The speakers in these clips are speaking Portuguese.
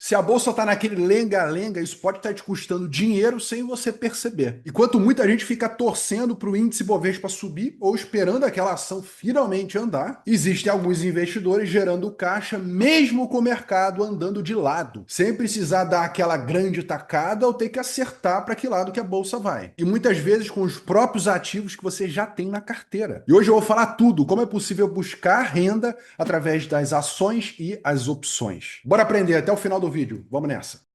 Se a bolsa está naquele lenga-lenga, isso pode estar te custando dinheiro sem você perceber. Enquanto muita gente fica torcendo para o índice Bovespa subir ou esperando aquela ação finalmente andar, existem alguns investidores gerando caixa mesmo com o mercado andando de lado, sem precisar dar aquela grande tacada ou ter que acertar para que lado que a bolsa vai. E muitas vezes com os próprios ativos que você já tem na carteira. E hoje eu vou falar tudo, como é possível buscar renda através das ações e as opções. Bora aprender até o final do vídeo. Vamos nessa.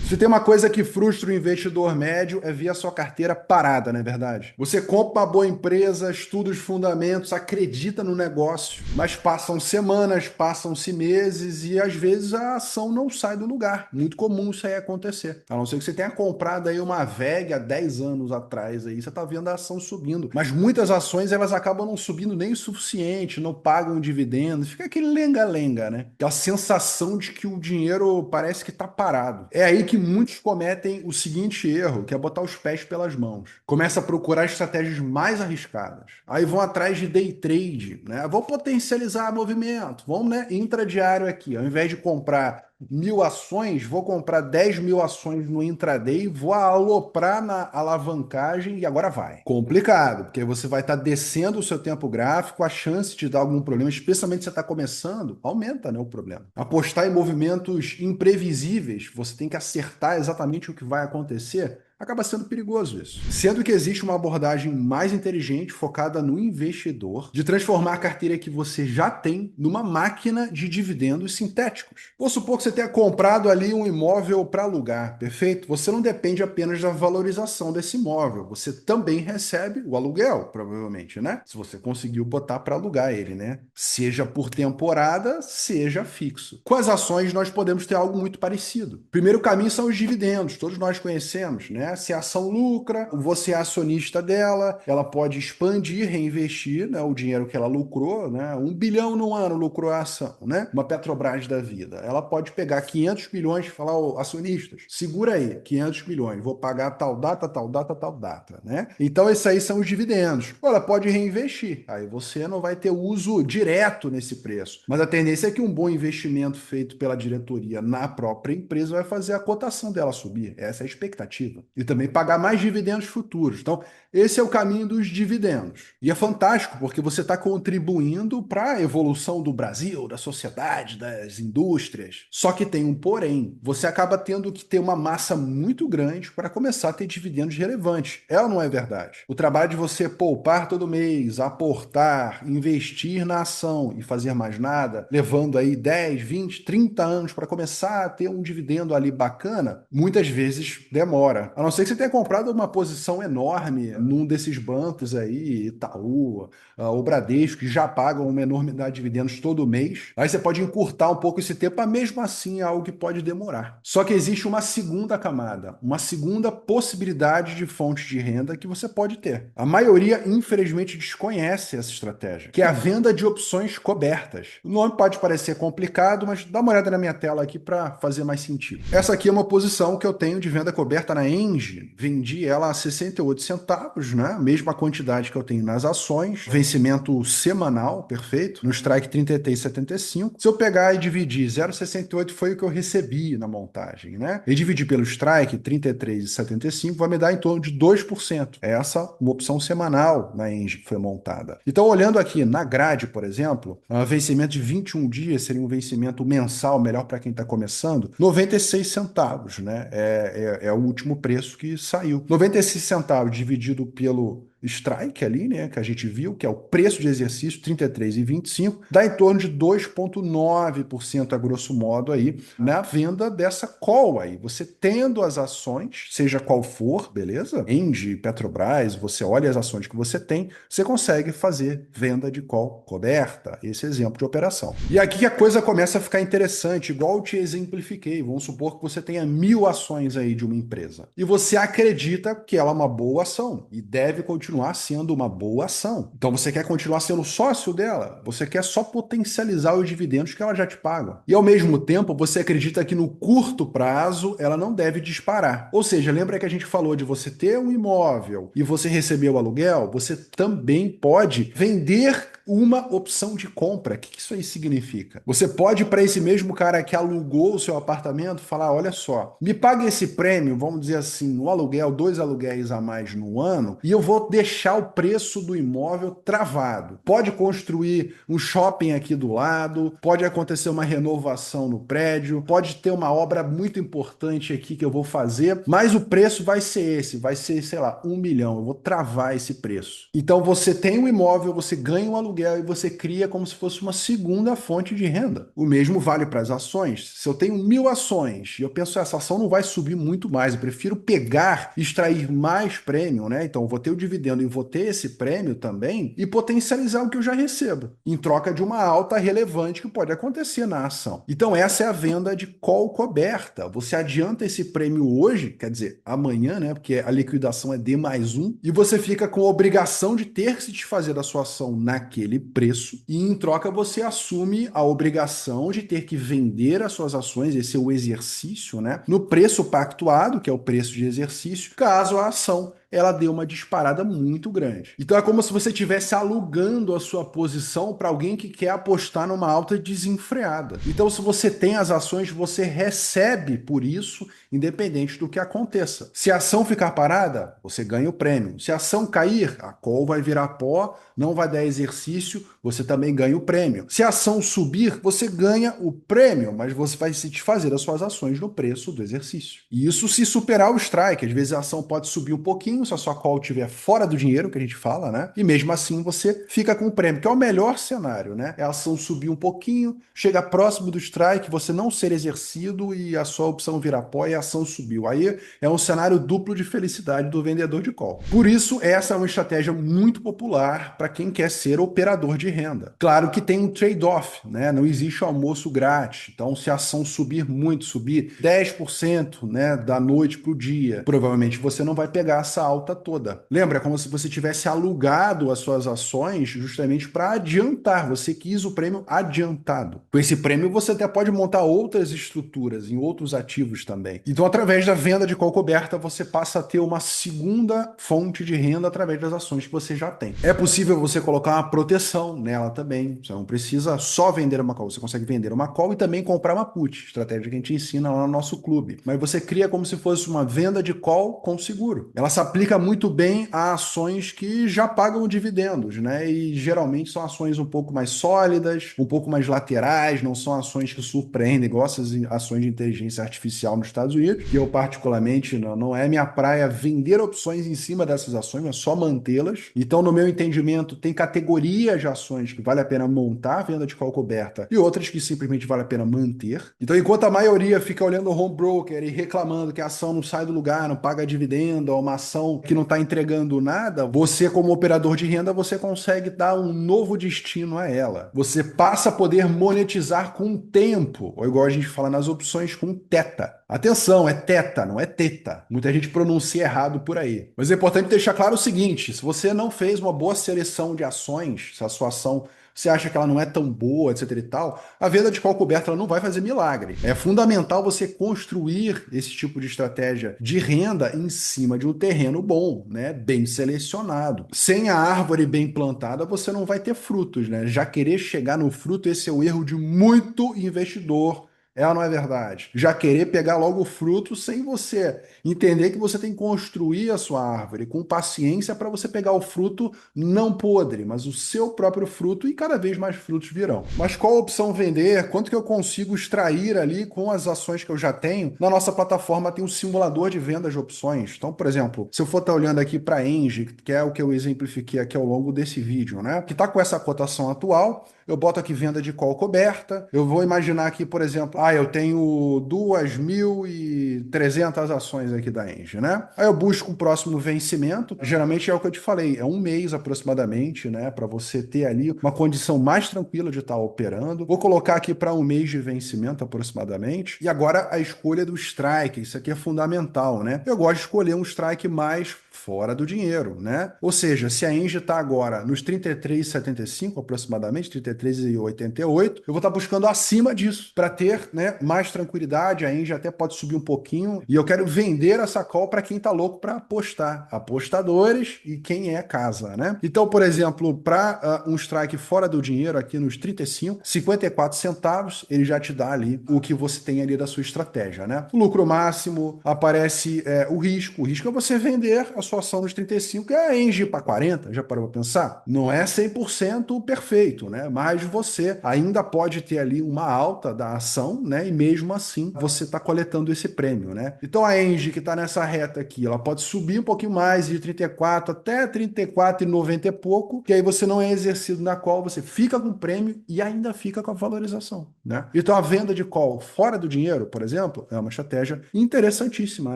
Se tem uma coisa que frustra o investidor médio é ver a sua carteira parada, não é verdade? Você compra uma boa empresa, estuda os fundamentos, acredita no negócio, mas passam semanas, passam-se meses e às vezes a ação não sai do lugar. Muito comum isso aí acontecer. A não ser que você tenha comprado aí uma VEG há 10 anos atrás, aí você tá vendo a ação subindo. Mas muitas ações elas acabam não subindo nem o suficiente, não pagam dividendos, fica aquele lenga-lenga, né? Aquela sensação de que o dinheiro parece que tá parado. É aí que muitos cometem o seguinte erro, que é botar os pés pelas mãos. Começa a procurar estratégias mais arriscadas. Aí vão atrás de day trade, né? Vão potencializar movimento, vão, né, intradiário aqui. Ao invés de comprar 1.000 ações, vou comprar 10.000 ações no intraday, vou aloprar na alavancagem e agora vai. Complicado, porque você vai estar descendo o seu tempo gráfico, a chance de dar algum problema, especialmente se você está começando, aumenta, né, o problema. Apostar em movimentos imprevisíveis, você tem que acertar exatamente o que vai acontecer, acaba sendo perigoso isso. Sendo que existe uma abordagem mais inteligente, focada no investidor, de transformar a carteira que você já tem numa máquina de dividendos sintéticos. Vou supor que você tenha comprado ali um imóvel para alugar, perfeito? Você não depende apenas da valorização desse imóvel, você também recebe o aluguel, provavelmente, né? Se você conseguiu botar para alugar ele, né? Seja por temporada, seja fixo. Com as ações, nós podemos ter algo muito parecido. O primeiro caminho são os dividendos, todos nós conhecemos, né? Se a ação lucra, você é acionista dela, ela pode expandir, reinvestir, né, o dinheiro que ela lucrou, né? 1 bilhão no ano lucrou a ação, né? Uma Petrobras da vida. Ela pode pegar 500 milhões e falar, ô, acionistas, segura aí, 500 milhões, vou pagar tal data, tal data, tal data, né? Então, esses aí são os dividendos. Ou ela pode reinvestir, aí você não vai ter uso direto nesse preço. Mas a tendência é que um bom investimento feito pela diretoria na própria empresa vai fazer a cotação dela subir. Essa é a expectativa. E também pagar mais dividendos futuros. Então, esse é o caminho dos dividendos. E é fantástico, porque você está contribuindo para a evolução do Brasil, da sociedade, das indústrias. Só que tem um porém. Você acaba tendo que ter uma massa muito grande para começar a ter dividendos relevantes. É ou não é verdade? O trabalho de você poupar todo mês, aportar, investir na ação e fazer mais nada, levando aí 10, 20, 30 anos para começar a ter um dividendo ali bacana, muitas vezes demora. A não ser que você tenha comprado uma posição enorme num desses bancos aí, Itaú, ou Bradesco, que já pagam uma enormidade de dividendos todo mês. Aí você pode encurtar um pouco esse tempo, mas mesmo assim é algo que pode demorar. Só que existe uma segunda camada, uma segunda possibilidade de fonte de renda que você pode ter. A maioria, infelizmente, desconhece essa estratégia, que é a venda de opções cobertas. O nome pode parecer complicado, mas dá uma olhada na minha tela aqui para fazer mais sentido. Essa aqui é uma posição que eu tenho de venda coberta na Engie, vendi ela a 68 centavos, né? Mesma quantidade que eu tenho nas ações, vencimento semanal, perfeito, no strike 33,75. Se eu pegar e dividir 0,68 foi o que eu recebi na montagem, né? E dividir pelo strike 33,75 vai me dar em torno de 2%. Essa é uma opção semanal na Engie que foi montada. Então, olhando aqui na grade, por exemplo, vencimento de 21 dias seria um vencimento mensal, melhor para quem está começando, 96 centavos, né? É o último preço que saiu. 96 centavos dividido pelo strike ali, né, que a gente viu, que é o preço de exercício, 33,25, dá em torno de 2,9% a grosso modo aí, na venda dessa call aí. Você tendo as ações, seja qual for, beleza? Engie, Petrobras, você olha as ações que você tem, você consegue fazer venda de call coberta, esse exemplo de operação. E aqui que a coisa começa a ficar interessante, igual eu te exemplifiquei. Vamos supor que você tenha 1.000 ações aí de uma empresa e você acredita que ela é uma boa ação e deve continuar sendo uma boa ação. Então você quer continuar sendo sócio dela, você quer só potencializar os dividendos que ela já te paga. E ao mesmo tempo você acredita que no curto prazo ela não deve disparar. Ou seja, lembra que a gente falou de você ter um imóvel e você receber o aluguel? Você também pode vender uma opção de compra. O que isso aí significa? Você pode, para esse mesmo cara que alugou o seu apartamento, falar: olha só, me pague esse prêmio, vamos dizer assim, um aluguel, 2 aluguéis a mais no ano, e eu vou deixar o preço do imóvel travado. Pode construir um shopping aqui do lado, pode acontecer uma renovação no prédio, pode ter uma obra muito importante aqui que eu vou fazer, mas o preço vai ser esse, vai ser, sei lá, 1 milhão. Eu vou travar esse preço. Então você tem um imóvel, você ganha um aluguel e você cria como se fosse uma segunda fonte de renda. O mesmo vale para as ações. Se eu tenho 1.000 ações e eu penso, essa ação não vai subir muito mais, eu prefiro pegar e extrair mais prêmio, né? Então eu vou ter o dividendo e vou ter esse prêmio também e potencializar o que eu já recebo, em troca de uma alta relevante que pode acontecer na ação. Então essa é a venda de call coberta. Você adianta esse prêmio hoje, quer dizer, amanhã, né? Porque a liquidação é D+1, e você fica com a obrigação de ter que se desfazer da sua ação naquele preço, e em troca você assume a obrigação de ter que vender as suas ações, esse é o exercício, né? No preço pactuado, que é o preço de exercício, caso a ação ela deu uma disparada muito grande. Então é como se você estivesse alugando a sua posição para alguém que quer apostar numa alta desenfreada. Então, se você tem as ações, você recebe por isso, independente do que aconteça. Se a ação ficar parada, você ganha o prêmio. Se a ação cair, a call vai virar pó, não vai dar exercício, você também ganha o prêmio. Se a ação subir, você ganha o prêmio, mas você vai se desfazer das suas ações no preço do exercício. E isso se superar o strike. Às vezes a ação pode subir um pouquinho, se a sua call estiver fora do dinheiro, que a gente fala, né? E mesmo assim você fica com o prêmio, que é o melhor cenário, né? É a ação subir um pouquinho, chega próximo do strike, você não ser exercido e a sua opção virar pó e a ação subiu. Aí é um cenário duplo de felicidade do vendedor de call. Por isso, essa é uma estratégia muito popular para quem quer ser operador de renda. Claro que tem um trade-off, né? Não existe almoço grátis. Então, se a ação subir muito, subir 10%, né, da noite para o dia, provavelmente você não vai pegar essa alta toda. Lembra? É como se você tivesse alugado as suas ações justamente para adiantar. Você quis o prêmio adiantado. Com esse prêmio, você até pode montar outras estruturas em outros ativos também. Então, através da venda de call coberta, você passa a ter uma segunda fonte de renda através das ações que você já tem. É possível você colocar uma proteção nela também. Você não precisa só vender uma call. Você consegue vender uma call e também comprar uma put, estratégia que a gente ensina lá no nosso clube. Mas você cria como se fosse uma venda de call com seguro. Ela se aplica muito bem a ações que já pagam dividendos, né? E geralmente são ações um pouco mais sólidas, um pouco mais laterais, não são ações que surpreendem, igual essas ações de inteligência artificial nos Estados Unidos, que eu particularmente não é minha praia vender opções em cima dessas ações, mas só mantê-las. Então, no meu entendimento, tem categorias de ações que vale a pena montar a venda de call coberta e outras que simplesmente vale a pena manter. Então, enquanto a maioria fica olhando o home broker e reclamando que a ação não sai do lugar, não paga dividendo, é uma ação que não está entregando nada, você, como operador de renda, você consegue dar um novo destino a ela. Você passa a poder monetizar com o tempo, ou igual a gente fala nas opções, com teta. Atenção, é teta, não é teta. Muita gente pronuncia errado por aí. Mas é importante deixar claro o seguinte: se você não fez uma boa seleção de ações, se a sua ação você acha que ela não é tão boa, etc e tal, a venda de call coberta ela não vai fazer milagre. É fundamental você construir esse tipo de estratégia de renda em cima de um terreno bom, né? Bem selecionado. Sem a árvore bem plantada, você não vai ter frutos, né? Já querer chegar no fruto, esse é o erro de muito investidor. É ou não é verdade? Já querer pegar logo o fruto sem você entender que você tem que construir a sua árvore com paciência para você pegar o fruto não podre, mas o seu próprio fruto, e cada vez mais frutos virão. Mas qual a opção vender? Quanto que eu consigo extrair ali com as ações que eu já tenho? Na nossa plataforma tem um simulador de vendas de opções. Então, por exemplo, se eu for estar olhando aqui para a Engie, que é o que eu exemplifiquei aqui ao longo desse vídeo, né? Que está com essa cotação atual, eu boto aqui venda de call coberta, eu vou imaginar aqui, por exemplo, eu tenho 2.300 ações aqui da Engie, né? Aí eu busco o próximo vencimento, geralmente é o que eu te falei, é um mês aproximadamente, né? Para você ter ali uma condição mais tranquila de estar operando. Vou colocar aqui para um mês de vencimento aproximadamente. E agora a escolha do strike, isso aqui é fundamental, né? Eu gosto de escolher um strike mais fora do dinheiro, né? Ou seja, se a Engie está agora nos 33,75 aproximadamente, 33 13,88. Eu vou estar buscando acima disso para ter, né, mais tranquilidade. A Engie até pode subir um pouquinho. E eu quero vender essa call para quem tá louco para apostar. Apostadores e quem é casa, né? Então, por exemplo, para um strike fora do dinheiro aqui nos 35, 54 centavos, ele já te dá ali o que você tem ali da sua estratégia, né? O lucro máximo, aparece o risco. O risco é você vender a sua ação nos 35 e a Engie para 40. Já parou para pensar? Não é 100% perfeito, né? Mas você ainda pode ter ali uma alta da ação, né? E mesmo assim você está coletando esse prêmio, né? Então a Engie que está nessa reta aqui, ela pode subir um pouquinho mais de 34 até 34,90 e pouco, que aí você não é exercido na call, você fica com o prêmio e ainda fica com a valorização, né? Então a venda de call fora do dinheiro, por exemplo, é uma estratégia interessantíssima,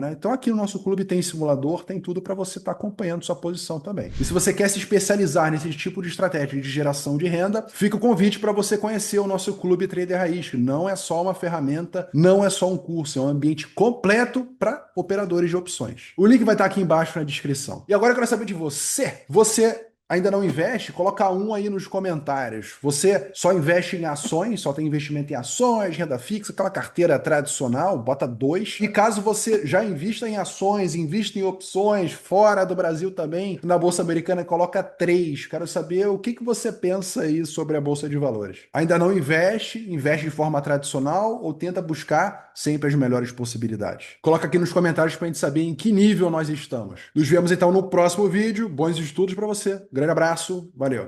né? Então aqui no nosso clube tem simulador, tem tudo para você estar acompanhando sua posição também. E se você quer se especializar nesse tipo de estratégia de geração de renda, fica o convite para você conhecer o nosso Clube Trader Raiz, que não é só uma ferramenta, não é só um curso, é um ambiente completo para operadores de opções. O link vai estar aqui embaixo na descrição. E agora eu quero saber de você. Você ainda não investe? Coloca um aí nos comentários. Você só investe em ações, só tem investimento em ações, renda fixa, aquela carteira tradicional, bota 2. E caso você já invista em ações, invista em opções fora do Brasil também, na Bolsa Americana, coloca 3. Quero saber o que você pensa aí sobre a Bolsa de Valores. Ainda não investe? Investe de forma tradicional ou tenta buscar sempre as melhores possibilidades? Coloca aqui nos comentários para a gente saber em que nível nós estamos. Nos vemos então no próximo vídeo. Bons estudos para você. Grande abraço, valeu!